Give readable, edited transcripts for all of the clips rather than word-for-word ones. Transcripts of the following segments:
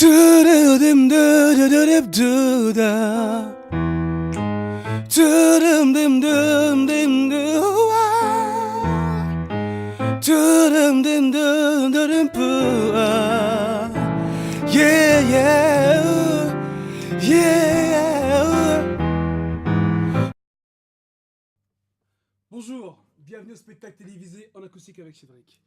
Yeah, yeah, yeah. Bonjour, bienvenue au spectacle télévisé en acoustique avec Cédric.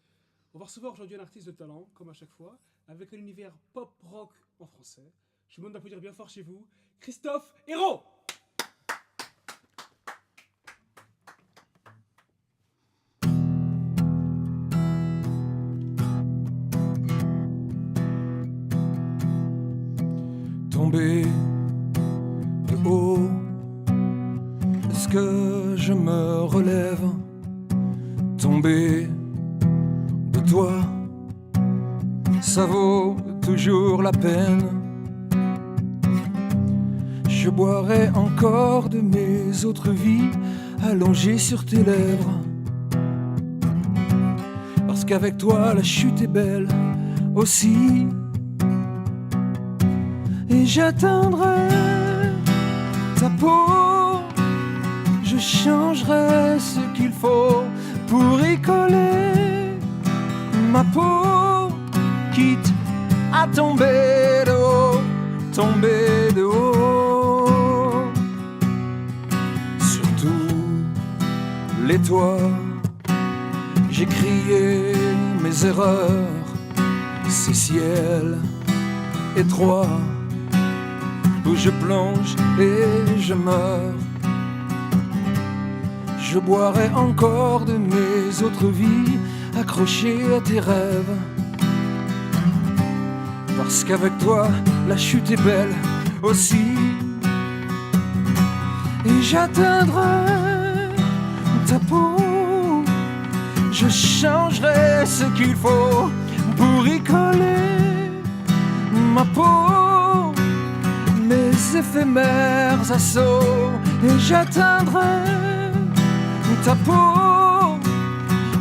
On va recevoir aujourd'hui un artiste de talent, comme à chaque fois, avec un univers pop-rock en français. Je vous demande d'applaudir bien fort chez vous, Christophe Hérault. Tomber de haut, est-ce que je me relève? Tomber de toi, ça vaut toujours la peine. Je boirai encore de mes autres vies allongées sur tes lèvres. Parce qu'avec toi la chute est belle aussi. Et j'atteindrai ta peau, je changerai ce qu'il faut pour y coller ma peau, quitte à tomber de haut, tomber de haut. Sur tous les toits, j'ai crié mes erreurs, ces ciels étroits où je plonge et je meurs. Je boirai encore de mes autres vies accroché à tes rêves. Parce qu'avec toi, la chute est belle aussi. Et j'atteindrai ta peau, je changerai ce qu'il faut pour y coller ma peau, mes éphémères assauts. Et j'atteindrai ta peau,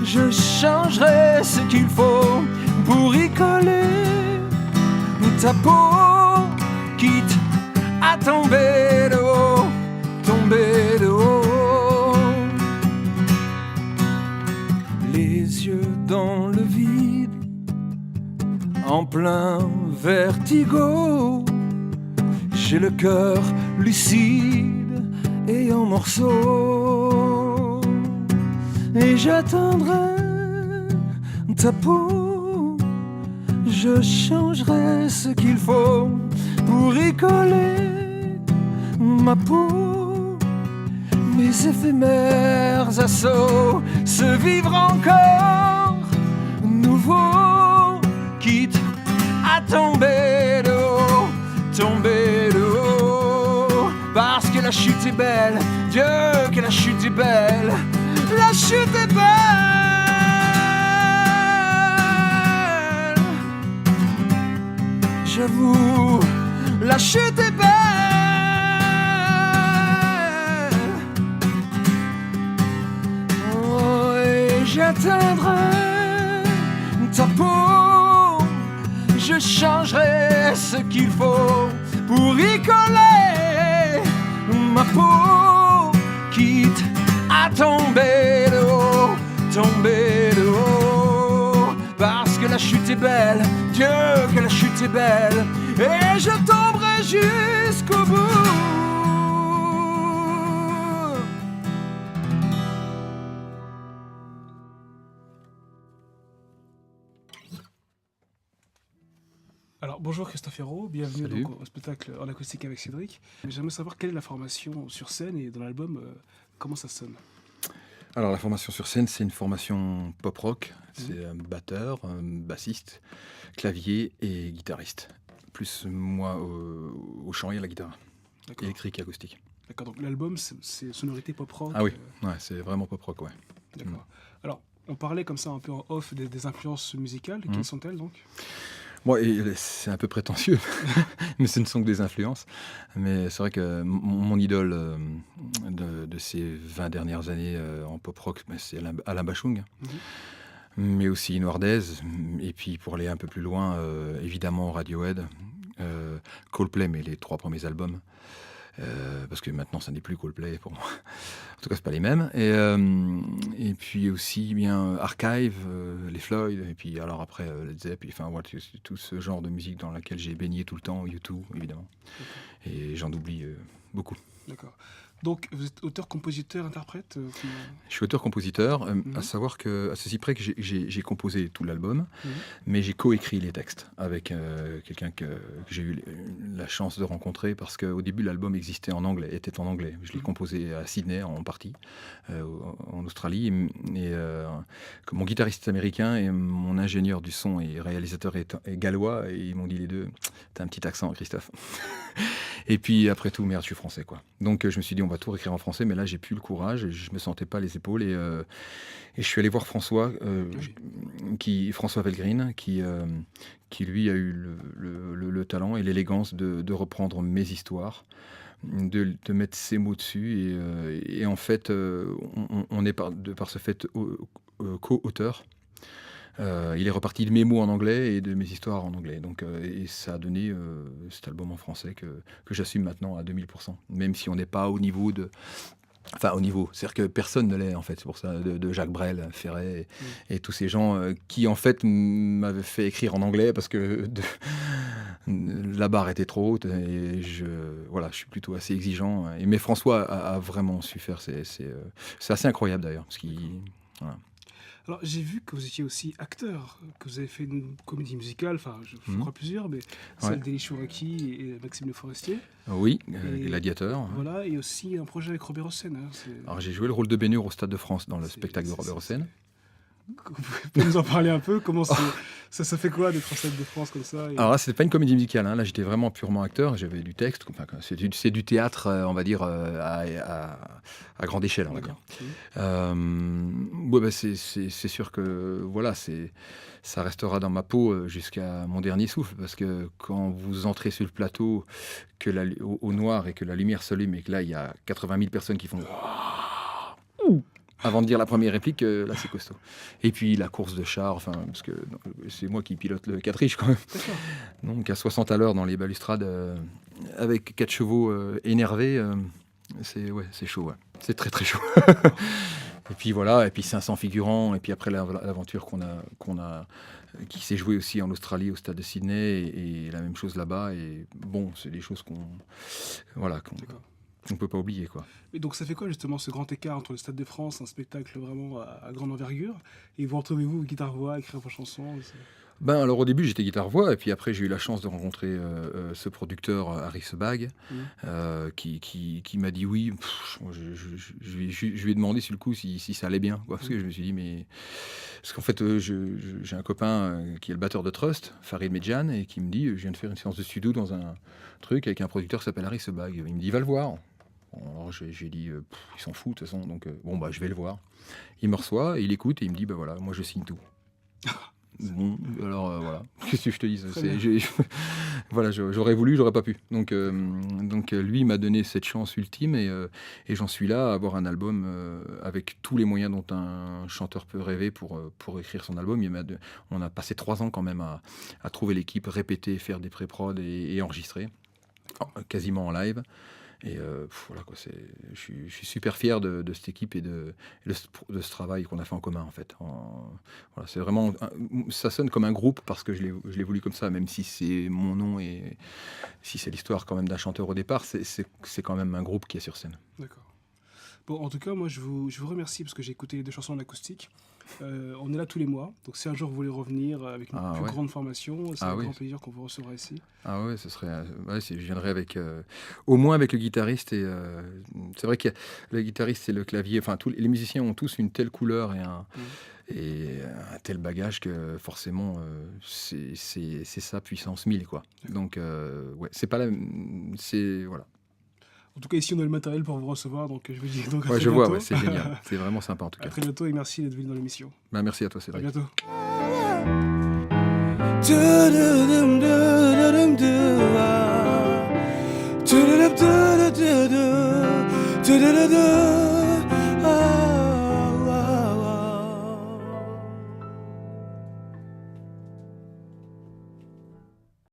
je changerai ce qu'il faut pour y coller ta peau, quitte à tomber de haut, tomber de haut. Les yeux dans le vide, en plein vertigo, j'ai le cœur lucide et en morceaux. Et j'atteindrai ta peau, je changerai ce qu'il faut pour y coller ma peau, mes éphémères assauts, se vivre encore nouveau, quitte à tomber de haut, tomber de haut. Parce que la chute est belle, Dieu que la chute est belle, la chute est belle. J'avoue, la chute est belle. Oh, et j'atteindrai ta peau, je changerai ce qu'il faut pour y coller ma peau, quitte à tomber de haut, tomber de haut. Parce que la chute est belle, Dieu que la chute est belle, et je tomberai jusqu'au bout. Alors bonjour Christophe Hérault, bienvenue Salut. donc, au spectacle en acoustique avec Cédric. J'aimerais savoir quelle est la formation sur scène et dans l'album, comment ça sonne. Alors la formation sur scène, c'est une formation pop-rock. C'est un batteur, un bassiste, clavier et guitariste. Plus moi au chant et à la guitare, D'accord. électrique et acoustique. D'accord, donc l'album c'est sonorité pop-rock. Ah oui, ouais, c'est vraiment pop-rock, ouais. D'accord. Alors on parlait comme ça un peu en off des influences musicales, quelles sont-elles donc? Bon, et c'est un peu prétentieux, mais ce ne sont que des influences. Mais c'est vrai que mon idole de ces 20 dernières années en pop-rock, c'est Alain Bachung. Mais aussi Noirdaise, et puis pour aller un peu plus loin, évidemment Radiohead, Coldplay, mais les 3 premiers albums. Parce que maintenant, ça n'est plus Coldplay pour moi. En tout cas, c'est pas les mêmes. Et puis aussi bien Archive, les Floyd, et puis alors après Led Zepp, enfin voilà, tout ce genre de musique dans laquelle j'ai baigné tout le temps, U2 évidemment. Et j'en oublie beaucoup. D'accord. Donc, vous êtes auteur, compositeur, interprète Je suis auteur-compositeur, à savoir que, à ceci près que j'ai composé tout l'album, mais j'ai coécrit les textes avec quelqu'un que j'ai eu la chance de rencontrer, parce qu'au début, l'album était en anglais. Je l'ai composé à Sydney, en partie, en Australie. Et mon guitariste est américain et mon ingénieur du son et réalisateur est gallois, et ils m'ont dit les deux, t'as un petit accent, Christophe. Et puis après tout, merde, je suis français, quoi. Donc je me suis dit, on va tout réécrire en français, mais là j'ai plus le courage, et je me sentais pas les épaules, et je suis allé voir François Pellegrine, qui lui a eu le talent et l'élégance de reprendre mes histoires, de mettre ses mots dessus, et en fait on est par ce fait co-auteur. Il est reparti de mes mots en anglais et de mes histoires en anglais. Donc, et ça a donné cet album en français que j'assume maintenant à 2000%. Même si on n'est pas au niveau de... Enfin, au niveau, c'est-à-dire que personne ne l'est, en fait. C'est pour ça, de Jacques Brel, Ferret, et tous ces gens qui, en fait, m'avaient fait écrire en anglais parce que la barre était trop haute, et je suis plutôt assez exigeant. Mais François a vraiment su faire. C'est assez incroyable, d'ailleurs, parce qu'il... Voilà. Alors, j'ai vu que vous étiez aussi acteur, que vous avez fait une comédie musicale, enfin, je crois plusieurs, mais celle d'Elie Chouraki et Maxime Le Forestier. Oui, Gladiateur. Voilà, et aussi un projet avec Robert Hossein. Alors, j'ai joué le rôle de Bénur au Stade de France dans le spectacle de Robert Hossein. Vous pouvez nous en parler un peu? Comment ça fait quoi d'être en Stade de France comme ça? Alors là, c'était pas une comédie musicale, hein. Là, j'étais vraiment purement acteur. J'avais du texte. Enfin, c'est du théâtre, on va dire, à grande échelle, on va dire. C'est sûr que voilà, ça restera dans ma peau jusqu'à mon dernier souffle, parce que quand vous entrez sur le plateau, au noir, et que la lumière s'allume, et que là, il y a 80 000 personnes qui font avant de dire la première réplique, là c'est costaud. Et puis la course de char, enfin, parce que c'est moi qui pilote le quatriche quand même. Donc à 60 à l'heure dans les balustrades, avec 4 chevaux énervés, c'est chaud, ouais. C'est très très chaud. Et puis voilà, et puis 500 figurants, et puis après l'aventure qui s'est jouée aussi en Australie au stade de Sydney, et la même chose là-bas. Et bon, c'est des choses qu'on ne peut pas oublier, quoi. Et donc ça fait quoi justement ce grand écart entre le Stade de France, un spectacle vraiment à grande envergure, et vous retrouvez-vous guitare-voix, écrire vos chansons? Alors au début j'étais guitare-voix, et puis après j'ai eu la chance de rencontrer ce producteur Harry Sebag, qui m'a dit oui. Je lui ai demandé sur le coup si ça allait bien, quoi, parce que je me suis dit parce qu'en fait j'ai un copain qui est le batteur de Trust, Farid Medjan, et qui me dit je viens de faire une séance de studio dans un truc avec un producteur qui s'appelle Harry Sebag. Il me dit va le voir. Alors j'ai dit il s'en fout de toute façon, donc je vais le voir. Il me reçoit, il écoute, et il me dit voilà, moi je signe tout. Bon, alors voilà, qu'est-ce que je te dis, voilà, j'aurais voulu, j'aurais pas pu. Donc lui, il m'a donné cette chance ultime, et j'en suis là à avoir un album avec tous les moyens dont un chanteur peut rêver pour écrire son album. On a passé 3 ans quand même à trouver l'équipe, répéter, faire des pré-prod et enregistrer, quasiment en live. Et voilà, quoi, je suis super fier de cette équipe et de ce travail qu'on a fait en commun, en fait. Voilà, c'est vraiment, ça sonne comme un groupe parce que je l'ai voulu comme ça, même si c'est mon nom et si c'est l'histoire quand même d'un chanteur au départ, c'est quand même un groupe qui est sur scène. D'accord. Bon, en tout cas, moi, je vous remercie parce que j'ai écouté les 2 chansons en acoustique. On est là tous les mois, donc si un jour vous voulez revenir avec une plus grande formation, c'est avec grand plaisir qu'on vous recevra ici. Ah ouais, ce serait, je viendrai avec, au moins avec le guitariste, et c'est vrai que le guitariste et le clavier, enfin les musiciens ont tous une telle couleur et un tel bagage que forcément c'est ça puissance 1000, quoi. Donc c'est pas voilà. En tout cas, ici, on a le matériel pour vous recevoir, donc je vous dis donc à très bientôt. Vois, c'est génial. C'est vraiment sympa, en tout cas. À très bientôt, et merci d'être venu dans l'émission. Merci à toi, Cédric. À bientôt.